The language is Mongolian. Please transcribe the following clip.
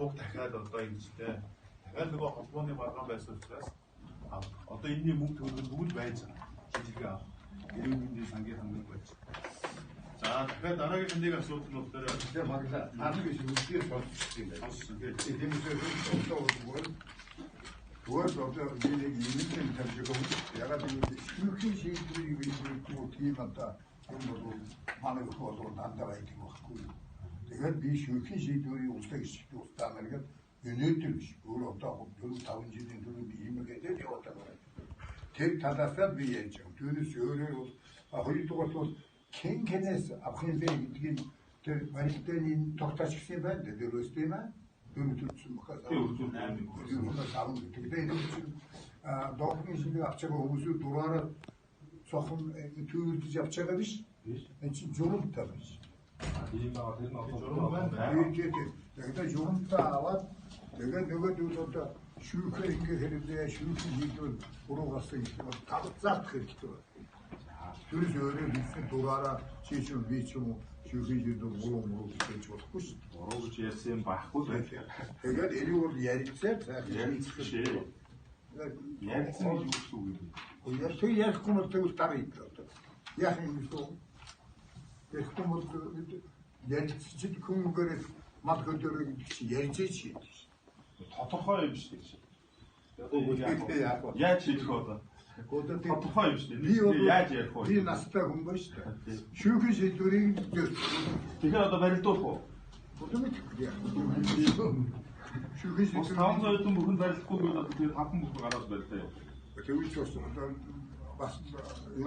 туг дахиад одоо ингэжтэй. Дахиад нөгөө холбооны маргаан байсан учраас одоо энэний мөнгө төгрөг бүгд байж байгаа. Жижиг авах. Эрүүл мэндийн сангийн хамгаалалт байж. За дахиад дараагийн хэнийг асуудал нь болохоор тэгээ маглаа. Хаана гэж үсгээр сонсчих юм байна. Тийм үү? Зүгээр одоо нэг юмсэн тавьж ягаад гэвэл шүүхийн шийдвэрийг биелүүлэх тийм одоо юм бол манай хөлөөр дандаа байдаг байхгүй. Тэгэхээр би шүүхийн шийдвэрийг улсын гишүүд устдаа мэргэд өнөөдөр биш өөр одоо 4-5 жилийн түрүү би юм гэдэг яваад байгаа. Тэр талаасаа би ярьж байгаа. Түүнээс өөрөө бол хоёрдугаар бол кэнээс авахын гэдгийг тэр барилтын тогтооч гэсэн байна. Тэр өстэй маа. Дөрөвдсөн бахаас авах гэдэг. Доохны шиг авч байгаа хүмүүсүүд дураараа сохон төвлөж авч байгаа биш. Энэ чинь журамтай биш. Тийм баа тэр нь журам байна. Тэгээд журамтай аваад тэгээд нөгөө одоо шүүхээ ингээ хэрэглээ шүүхийн хийдвэл буруугаас ингэ тавцаах хэрэгтэй байна. Тэрс өөрөө хэлсэн дураараа чийшүү би ч юм уу шүүхийн хийдвэл буруу гэж болохгүй шүү. буруу гэж ярьсан юм байхгүй байх. Тэгээд энийг бол ярилцсан ярилцсан. Ярилцсан гэж юу гэсэн үг юм бэ? Тэг ярихгүй бол тэгвэл дараа идэв. Яах юм бэ? Ярихгүй бол ярилцчих хүмүүгээр мал хөдөөрөө гэдэг чинь ярьж чи. Тодорхой юм шүү дээ. Яаж хийх вэ? Тодорхой юм шүү дээ. Яаж ярих вэ? Би настай хүн байна шүү дээ. Шүүхийн шийдвэрийг тэгэхээр одоо барилдуулах уу? Шүүхийн шийдвэр 500 хэдэн бүхэн барилдахгүй бол одоо тэр 5 бүхэн гараад барилдаа. Тэгвэл ч бас одоо бас юм